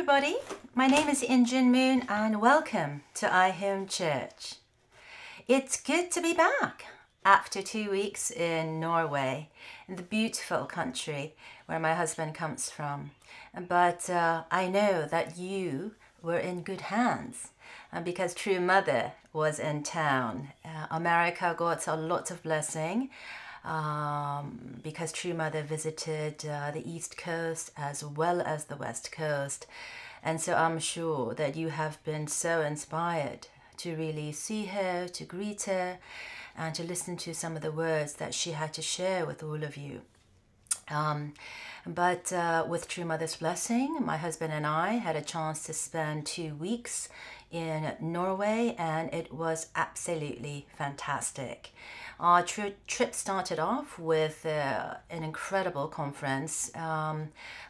everybody, my name is Jin Ben and welcome to I Home Church. It's good to be back after 2 weeks in Norway, in the beautiful country where my husband comes from. But I know that you were in good hands because True Mother was in town. America got a lot of blessing. Because True Mother visited the East Coast as well as the West Coast. And so I'm sure that you have been so inspired to really see her, to greet her, and to listen to some of the words that she had to share with all of you. But with True Mother's blessing, my husband and I had a chance to spend 2 weeks in Norway, and it was absolutely fantastic. Our trip started off with an incredible conference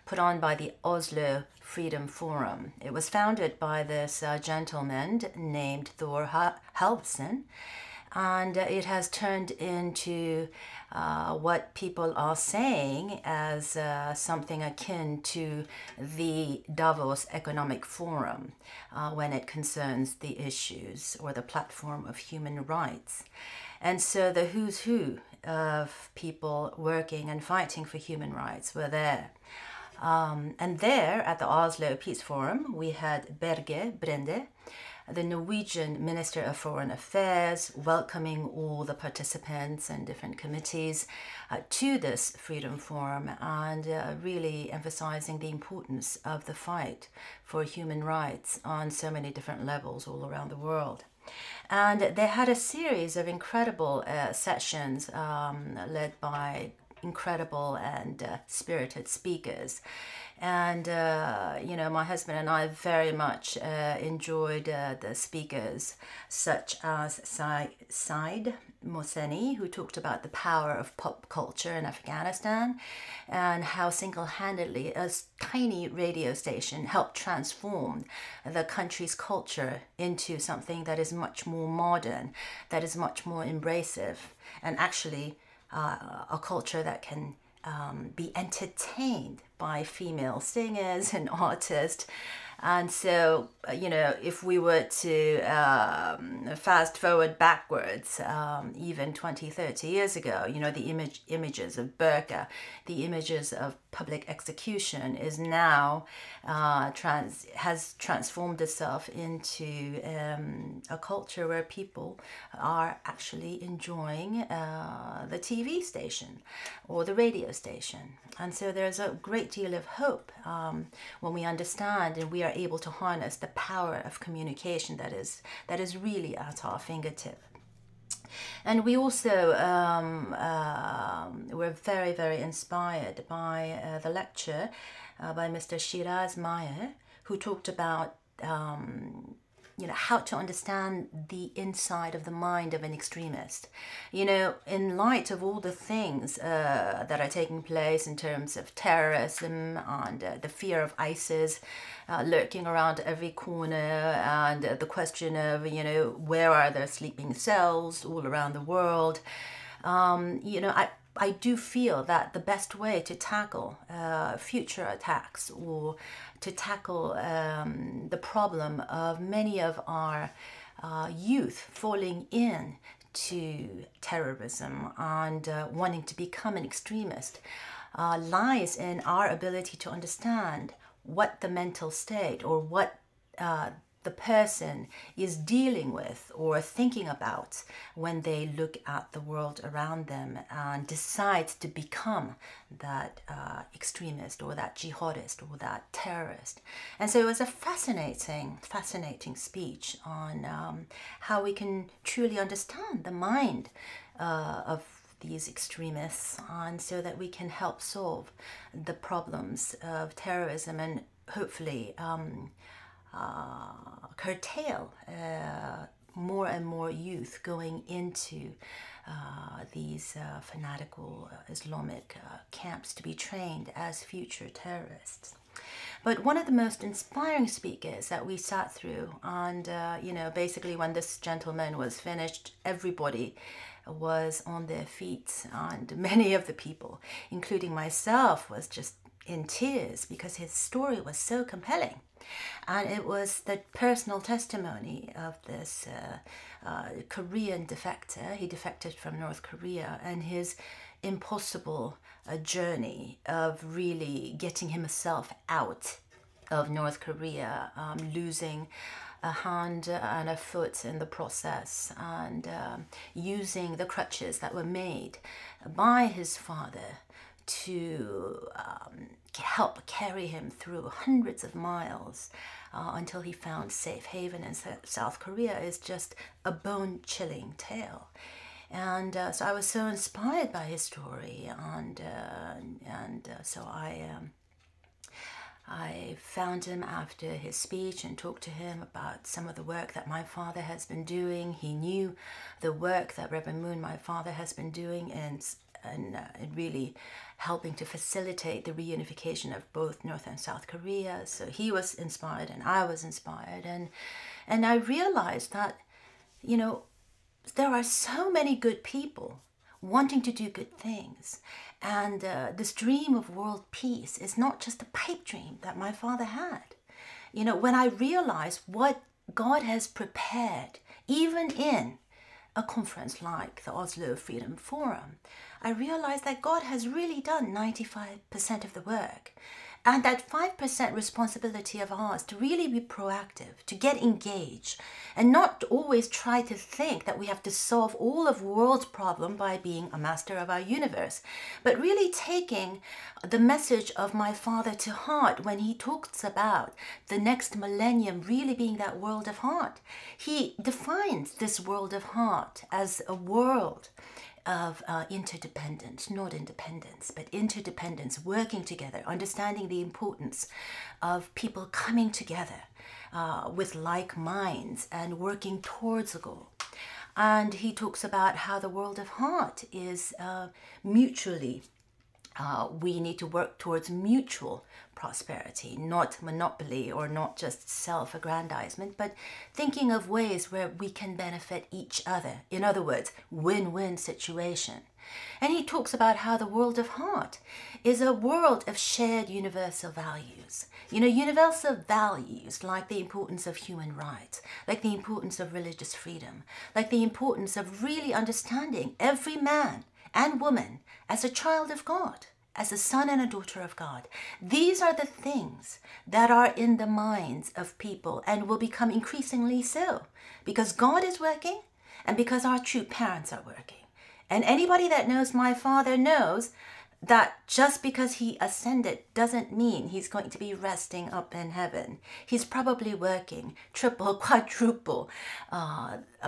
put on by the Oslo Freedom Forum. It was founded by this gentleman named Thor Halvsen, and it has turned into what people are saying as something akin to the Davos Economic Forum when it concerns the issues or the platform of human rights. And so the who's who of people working and fighting for human rights were there. And there at the Oslo Peace Forum, we had Berge Brende, the Norwegian Minister of Foreign Affairs, welcoming all the participants and different committees to this Freedom Forum and really emphasizing the importance of the fight for human rights on so many different levels all around the world. And they had a series of incredible sessions led by incredible and spirited speakers. And, you know, my husband and I very much enjoyed the speakers, such as Said Mohseni, who talked about the power of pop culture in Afghanistan and how single-handedly a tiny radio station helped transform the country's culture into something that is much more modern, that is much more embracive, and actually a culture that can be entertained by female singers and artists. And so, you know, if we were to fast forward backwards, even 20, 30 years ago, you know, the images of burqa, the images of public execution is now has transformed itself into a culture where people are actually enjoying the TV station or the radio station. And so there's a great deal of hope when we understand and we are able to harness the power of communication that is really at our fingertip. And we also were very, very inspired by the lecture by Mr. Shiraz Meyer, who talked about you know, how to understand the inside of the mind of an extremist. You know, in light of all the things that are taking place in terms of terrorism and the fear of ISIS lurking around every corner, and the question of, you know, where are there sleeping cells all around the world, you know, I do feel that the best way to tackle future attacks or to tackle the problem of many of our youth falling in to terrorism and wanting to become an extremist lies in our ability to understand what the mental state or what the person is dealing with or thinking about when they look at the world around them and decide to become that extremist or that jihadist or that terrorist. And so it was a fascinating speech on how we can truly understand the mind of these extremists, and so that we can help solve the problems of terrorism and hopefully curtail more and more youth going into these fanatical Islamic camps to be trained as future terrorists. But one of the most inspiring speakers that we sat through, and you know, basically when this gentleman was finished, everybody was on their feet, and many of the people, including myself, was just in tears because his story was so compelling. And it was the personal testimony of this Korean defector. He defected from North Korea, and his impossible journey of really getting himself out of North Korea, losing a hand and a foot in the process, and using the crutches that were made by his father to help carry him through hundreds of miles until he found safe haven in South Korea is just a bone-chilling tale. And so I was so inspired by his story, and so I found him after his speech and talked to him about some of the work that my father has been doing. He knew the work that Reverend Moon, my father, has been doing and really helping to facilitate the reunification of both North and South Korea. So he was inspired and I was inspired. And I realized that, you know, there are so many good people wanting to do good things. And this dream of world peace is not just a pipe dream that my father had. You know, when I realized what God has prepared, even in a conference like the Oslo Freedom Forum, I realized that God has really done 95% of the work. And that 5% responsibility of ours to really be proactive, to get engaged, and not always try to think that we have to solve all of world's problem by being a master of our universe, but really taking the message of my father to heart when he talks about the next millennium really being that world of heart. He defines this world of heart as a world of interdependence, not independence, but interdependence, working together, understanding the importance of people coming together with like minds and working towards a goal. And he talks about how the world of heart is mutually, we need to work towards mutual prosperity, not monopoly or not just self-aggrandizement, but thinking of ways where we can benefit each other. In other words, win-win situation. And he talks about how the world of heart is a world of shared universal values. You know, universal values like the importance of human rights, like the importance of religious freedom, like the importance of really understanding every man and woman as a child of God, as a son and a daughter of God. These are the things that are in the minds of people and will become increasingly so because God is working and because our true parents are working. And anybody that knows my father knows that just because he ascended doesn't mean he's going to be resting up in heaven. He's probably working triple, quadruple,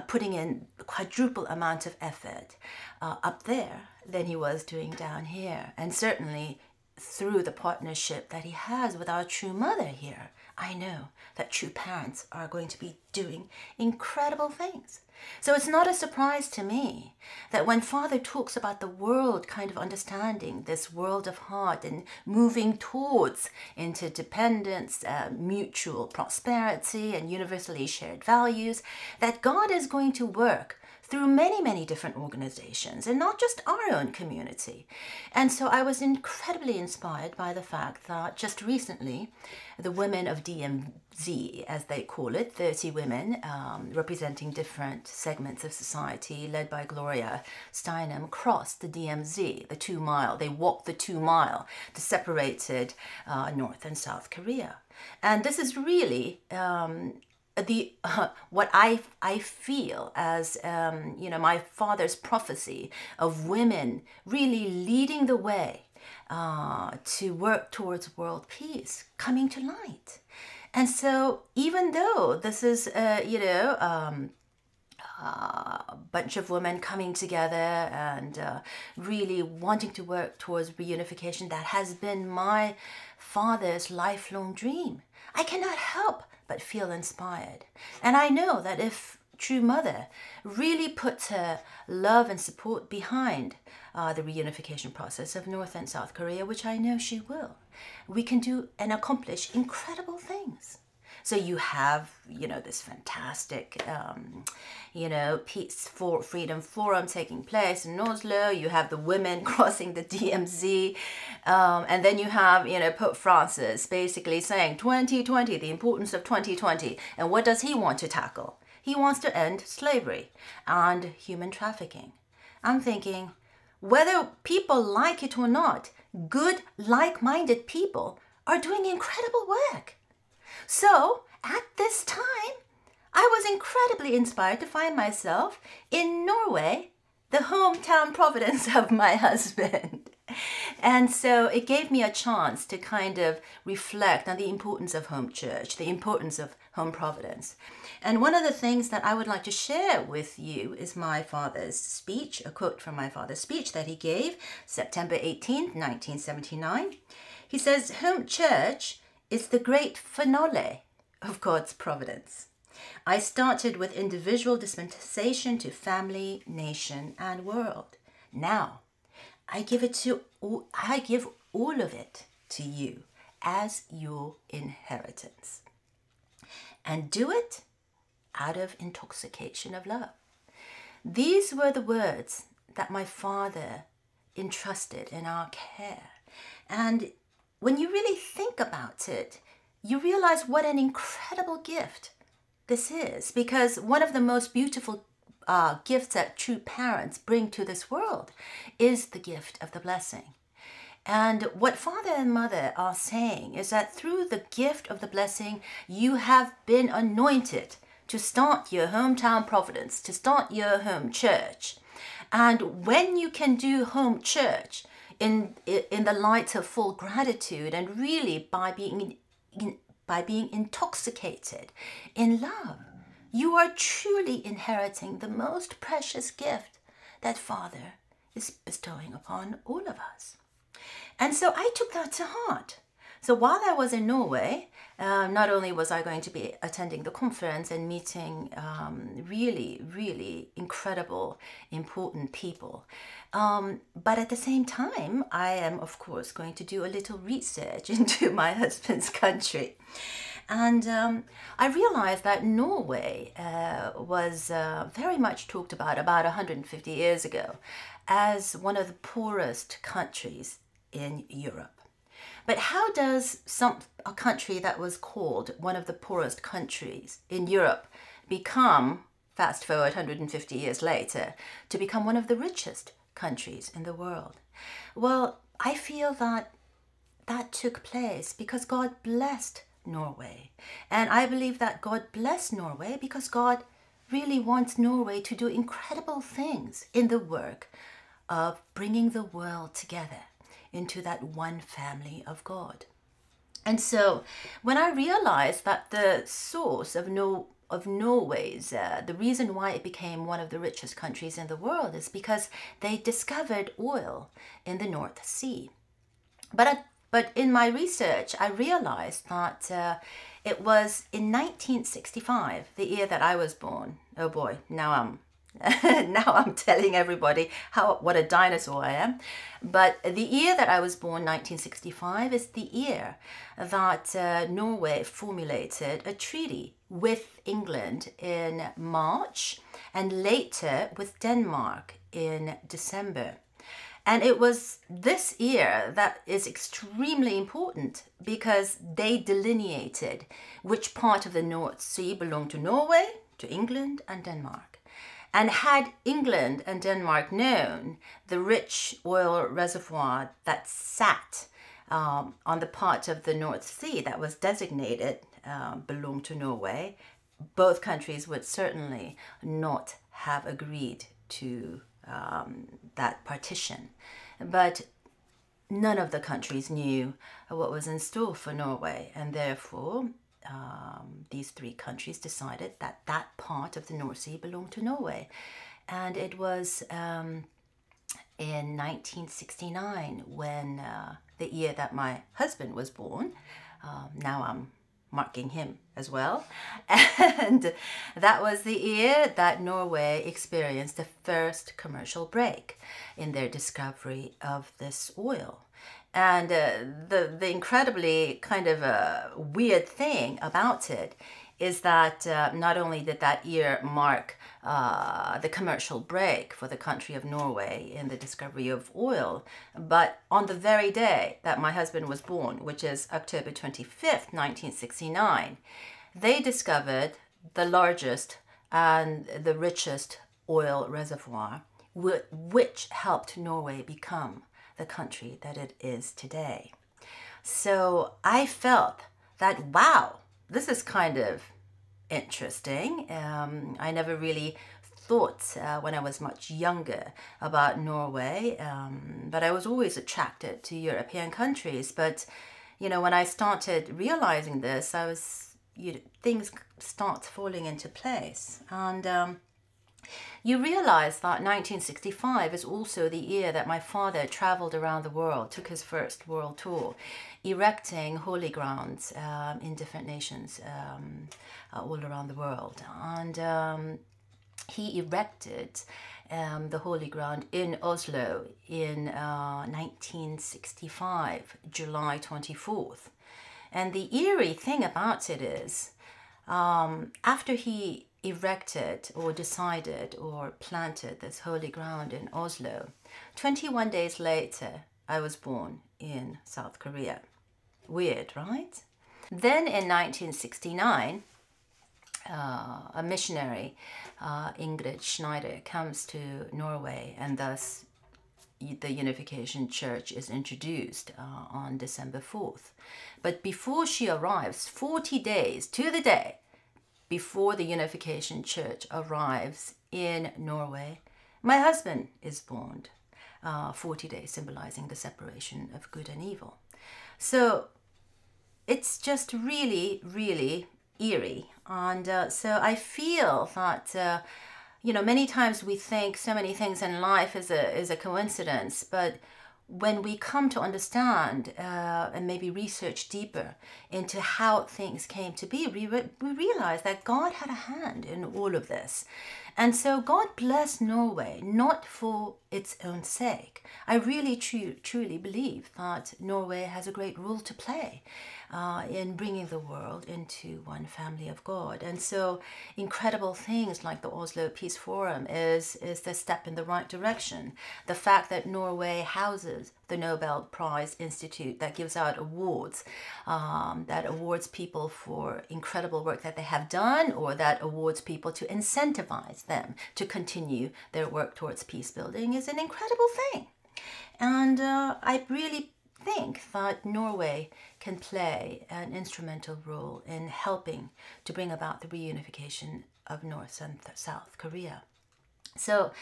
putting in quadruple amount of effort up there than he was doing down here. And certainly through the partnership that he has with our true mother here, I know that true parents are going to be doing incredible things. So it's not a surprise to me that when Father talks about the world kind of understanding this world of heart and moving towards interdependence, mutual prosperity and universally shared values, that God is going to work through many, many different organizations and not just our own community. And so I was incredibly inspired by the fact that just recently, the Women of DMZ, as they call it, 30 women representing different segments of society, led by Gloria Steinem, crossed the DMZ, the 2 mile. They walked the 2 mile that separated North and South Korea. And this is really what I feel as you know, my father's prophecy of women really leading the way to work towards world peace coming to light. And so even though this is you know, a bunch of women coming together and really wanting to work towards reunification, that has been my father's lifelong dream, I cannot help but feel inspired. And I know that if True Mother really puts her love and support behind the reunification process of North and South Korea, which I know she will, we can do and accomplish incredible things. So you have, this fantastic, Peace for Freedom Forum taking place in Oslo. You have the women crossing the DMZ. And then you have, Pope Francis basically saying 2020, the importance of 2020. And what does he want to tackle? He wants to end slavery and human trafficking. I'm thinking, whether people like it or not, good, like-minded people are doing incredible work. So at this time, I was incredibly inspired to find myself in Norway, the hometown providence of my husband. And so it gave me a chance to kind of reflect on the importance of home church, the importance of home providence. And one of the things that I would like to share with you is my father's speech, a quote from my father's speech that he gave September 18th, 1979. He says, "Home church is the great finale of God's providence. I started with individual dispensation to family, nation, and world. Now, I give all of it to you as your inheritance. And do it out of intoxication of love." These were the words that my father entrusted in our care. And when you really think about it, you realize what an incredible gift this is, because one of the most beautiful gifts that true parents bring to this world is the gift of the blessing. And what father and mother are saying is that through the gift of the blessing, you have been anointed to start your hometown providence, to start your home church. And when you can do home church in the light of full gratitude and really by being intoxicated in love, you are truly inheriting the most precious gift that Father is bestowing upon all of us. And so I took that to heart. So while I was in Norway, not only was I going to be attending the conference and meeting really, really incredible, important people, but at the same time, I am, of course, going to do a little research into my husband's country. And I realized that Norway was very much talked about 150 years ago as one of the poorest countries in Europe. But how does a country that was called one of the poorest countries in Europe become, fast forward 150 years later, to become one of the richest countries in the world? Well, I feel that took place because God blessed Norway. And I believe that God blessed Norway because God really wants Norway to do incredible things in the work of bringing the world together into that one family of God. And so when I realized that the source of Norway's, the reason why it became one of the richest countries in the world is because they discovered oil in the North Sea. But in my research, I realized that it was in 1965, the year that I was born. Oh boy, now I'm telling everybody what a dinosaur I am. But the year that I was born, 1965, is the year that Norway formulated a treaty with England in March and later with Denmark in December. And it was this year that is extremely important because they delineated which part of the North Sea belonged to Norway, to England, and Denmark. And had England and Denmark known the rich oil reservoir that sat on the part of the North Sea that was designated belonged to Norway, both countries would certainly not have agreed to that partition. But none of the countries knew what was in store for Norway, and therefore these three countries decided that that part of the North Sea belonged to Norway. And it was in 1969 when the year that my husband was born, now I'm marking him as well. And that was the year that Norway experienced the first commercial break in their discovery of this oil. And the incredibly kind of weird thing about it is that not only did that year mark the commercial break for the country of Norway in the discovery of oil, but on the very day that my husband was born, which is October 25th, 1969, they discovered the largest and the richest oil reservoir, which helped Norway become the country that it is today. So I felt that, wow, this is kind of interesting. I never really thought when I was much younger about Norway, but I was always attracted to European countries. But, you know, when I started realizing this, things start falling into place. And you realize that 1965 is also the year that my father traveled around the world, took his first world tour, erecting holy grounds in different nations all around the world. And he erected the holy ground in Oslo in 1965, July 24th. And the eerie thing about it is, after he erected or decided or planted this holy ground in Oslo, 21 days later, I was born in South Korea. Weird, right? Then in 1969, a missionary, Ingrid Schneider, comes to Norway, and thus the Unification Church is introduced on December 4th. But before she arrives, 40 days to the day before the Unification Church arrives in Norway, my husband is born, 40 days symbolizing the separation of good and evil. So it's just really, really eerie. And so I feel that, you know, many times we think so many things in life is a coincidence, but when we come to understand and maybe research deeper into how things came to be, we realize that God had a hand in all of this. And so God blessed Norway, not for its own sake. I really truly believe that Norway has a great role to play in bringing the world into one family of God. And so incredible things like the Oslo Peace Forum is the step in the right direction. The fact that Norway houses the Nobel Prize Institute that gives out awards, that awards people for incredible work that they have done, or that awards people to incentivize them to continue their work towards peace building, is an incredible thing. And I really think that Norway can play an instrumental role in helping to bring about the reunification of North and South Korea. So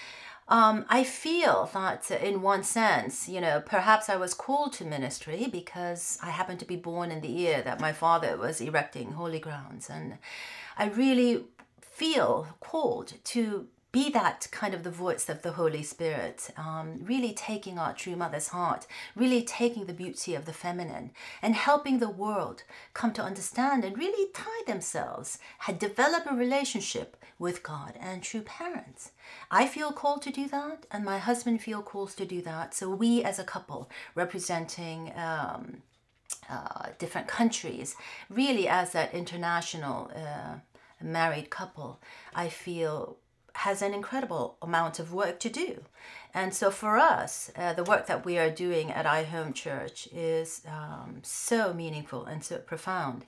I feel that in one sense, you know, perhaps I was called to ministry because I happened to be born in the year that my father was erecting holy grounds. And I really feel called to be that kind of the voice of the Holy Spirit, really taking our true mother's heart, really taking the beauty of the feminine and helping the world come to understand and really tie themselves, develop a relationship with God and true parents. I feel called to do that, and my husband feels called to do that. So we as a couple representing different countries, really as that international married couple, I feel has an incredible amount of work to do. And so for us, the work that we are doing at iHome Church is so meaningful and so profound.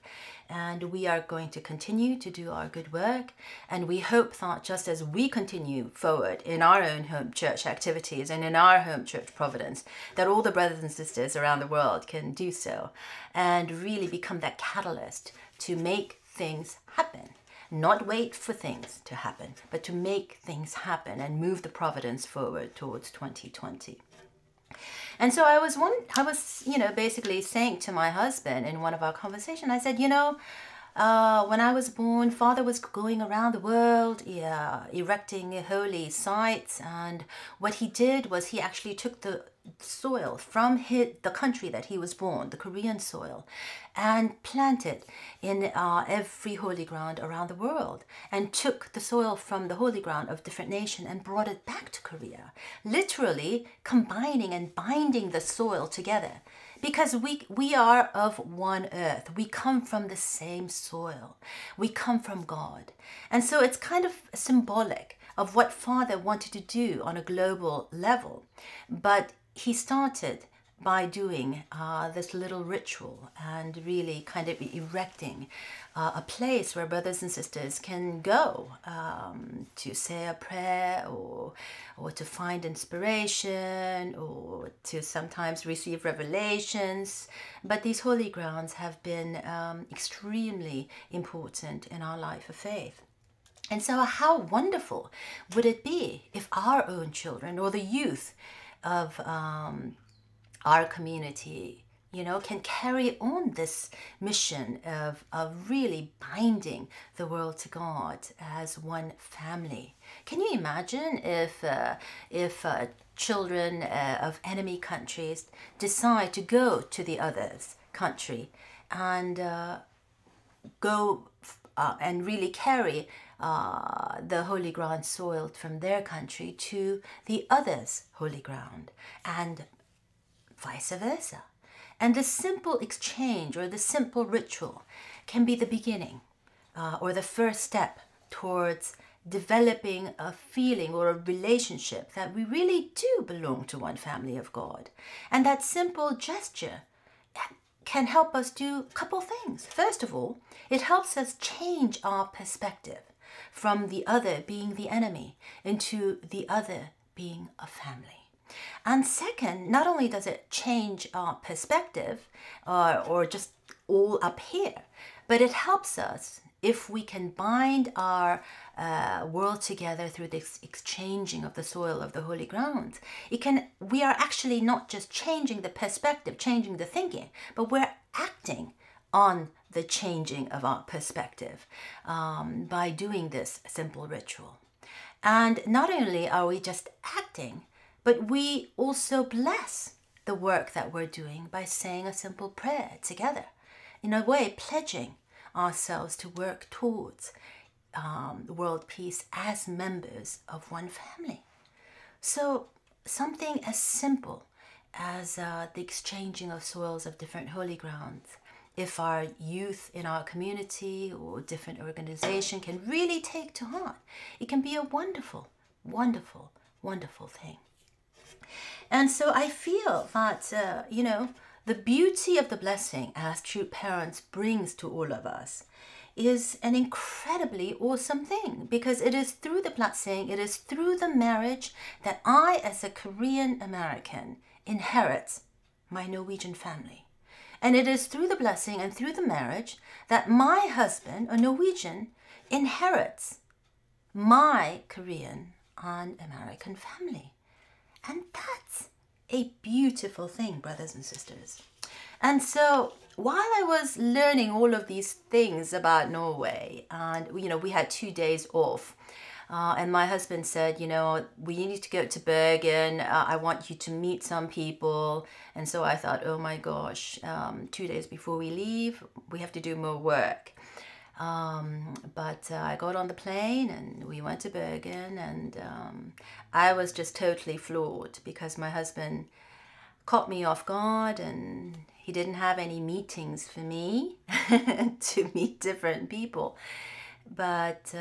And we are going to continue to do our good work. And we hope that just as we continue forward in our own home church activities and in our home church providence, that all the brothers and sisters around the world can do so and really become that catalyst to make things happen. Not wait for things to happen, but to make things happen and move the providence forward towards 2020. And so I was, basically saying to my husband in one of our conversations, I said, when I was born, Father was going around the world, yeah, erecting holy sites. And what he did was he actually took the soil from the country that he was born, the Korean soil, and planted in every holy ground around the world, and took the soil from the holy ground of different nations and brought it back to Korea, literally combining and binding the soil together. Because we are of one earth. We come from the same soil. We come from God. And so it's kind of symbolic of what Father wanted to do on a global level. But he started by doing this little ritual and really kind of erecting a place where brothers and sisters can go to say a prayer, or to find inspiration, or to sometimes receive revelations. But these holy grounds have been extremely important in our life of faith. And so how wonderful would it be if our own children or the youth of our community, can carry on this mission of really binding the world to God as one family. Can you imagine if children of enemy countries decide to go to the other's country and go and really carry the holy ground soil from their country to the other's holy ground, and vice versa. And the simple exchange or the simple ritual can be the beginning or the first step towards developing a feeling or a relationship that we really do belong to one family of God. And that simple gesture can help us do a couple things. First of all, it helps us change our perspective from the other being the enemy into the other being a family. And second, not only does it change our perspective or just all up here, but it helps us, if we can bind our world together through this exchanging of the soil of the holy ground, we are actually not just changing the perspective, changing the thinking, but we're acting on the changing of our perspective by doing this simple ritual. And not only are we just acting, but we also bless the work that we're doing by saying a simple prayer together. In a way, pledging ourselves to work towards world peace as members of one family. So something as simple as the exchanging of soils of different holy grounds, if our youth in our community or different organization can really take to heart, it can be a wonderful, wonderful, wonderful thing. And so I feel that, the beauty of the blessing as true parents brings to all of us is an incredibly awesome thing, because it is through the blessing, it is through the marriage that I, as a Korean American, inherit my Norwegian family. And it is through the blessing and through the marriage that my husband, a Norwegian, inherits my Korean and American family. And that's a beautiful thing, brothers and sisters. And so while I was learning all of these things about Norway, and we had 2 days off, and my husband said, we need to go to Bergen. I want you to meet some people. And so I thought, oh my gosh, 2 days before we leave, we have to do more work. But I got on the plane and we went to Bergen, and I was just totally floored because my husband caught me off guard, and he didn't have any meetings for me to meet different people. But,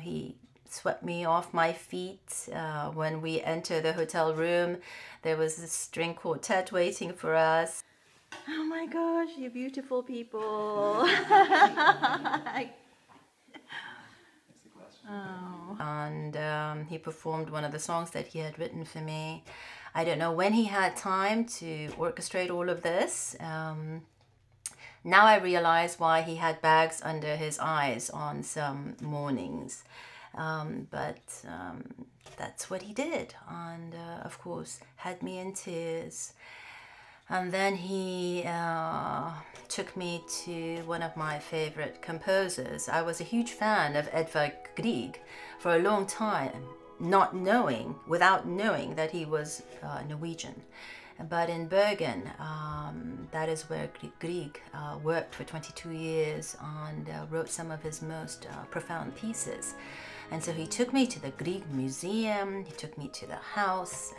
he swept me off my feet. When we entered the hotel room, there was a string quartet waiting for us. Oh my gosh, you beautiful people. Oh. And he performed one of the songs that he had written for me. I don't know when he had time to orchestrate all of this. Now I realize why he had bags under his eyes on some mornings. But that's what he did. And of course, had me in tears. And then he took me to one of my favorite composers. I was a huge fan of Edvard Grieg for a long time, without knowing that he was Norwegian. But in Bergen, that is where Grieg worked for 22 years and wrote some of his most profound pieces. And so he took me to the Grieg Museum, he took me to the house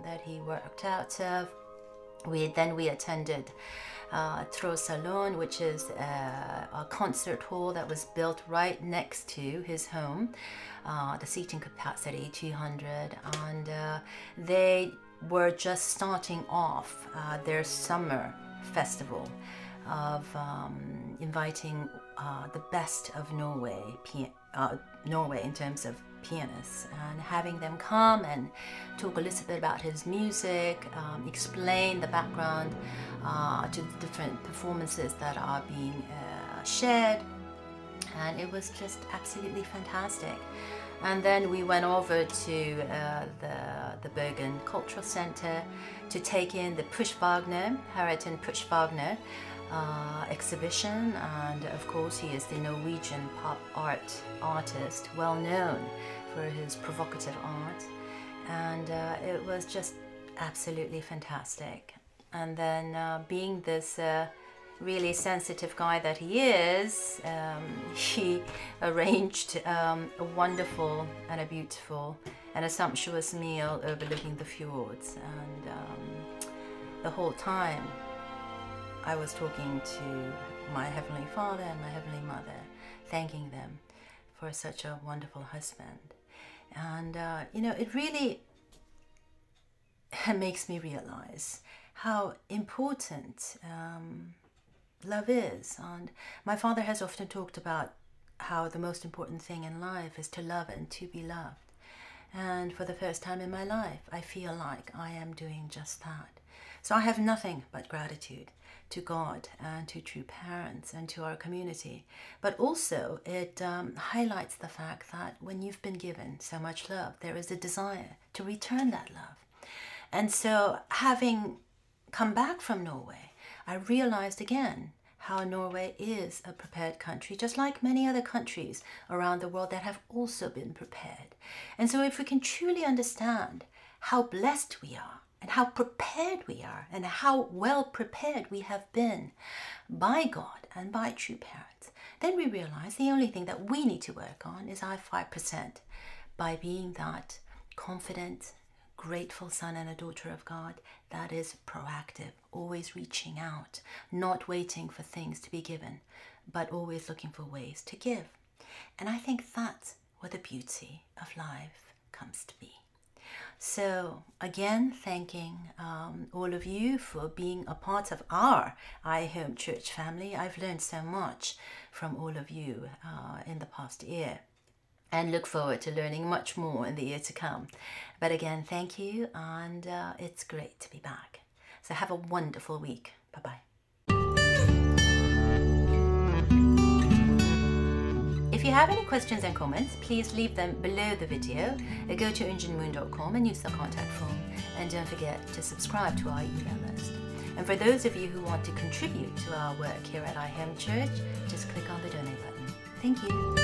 that he worked out of. We attended Tro Salon, which is a concert hall that was built right next to his home. The seating capacity 200, and they were just starting off their summer festival of inviting the best of Norway in terms of pianists, and having them come and talk a little bit about his music, explain the background to the different performances that are being shared, and it was just absolutely fantastic. And then we went over to the Bergen Cultural Center to take in the Harriet and Push Wagner exhibition, and of course he is the Norwegian pop artist, well known for his provocative art, and it was just absolutely fantastic. And then being this really sensitive guy that he is, he arranged a wonderful and a beautiful and a sumptuous meal overlooking the fjords, and the whole time I was talking to my Heavenly Father and my Heavenly Mother, thanking them for such a wonderful husband. And it really makes me realize how important love is. And my father has often talked about how the most important thing in life is to love and to be loved. And for the first time in my life, I feel like I am doing just that. So I have nothing but gratitude to God and to true parents and to our community. But also it highlights the fact that when you've been given so much love, there is a desire to return that love. And so having come back from Norway, I realized again how Norway is a prepared country, just like many other countries around the world that have also been prepared. And so if we can truly understand how blessed we are, and how prepared we are, and how well prepared we have been by God and by true parents, then we realize the only thing that we need to work on is our 5%, by being that confident, grateful son and a daughter of God that is proactive, always reaching out, not waiting for things to be given, but always looking for ways to give. And I think that's where the beauty of life comes to be. So again, thanking all of you for being a part of our iHome Church family. I've learned so much from all of you in the past year, and look forward to learning much more in the year to come. But again, thank you, and it's great to be back. So have a wonderful week. Bye-bye. If you have any questions and comments, please leave them below the video. Go to unjinmoon.com and use the contact form. And don't forget to subscribe to our email list. And for those of you who want to contribute to our work here at iHome Church, just click on the donate button. Thank you.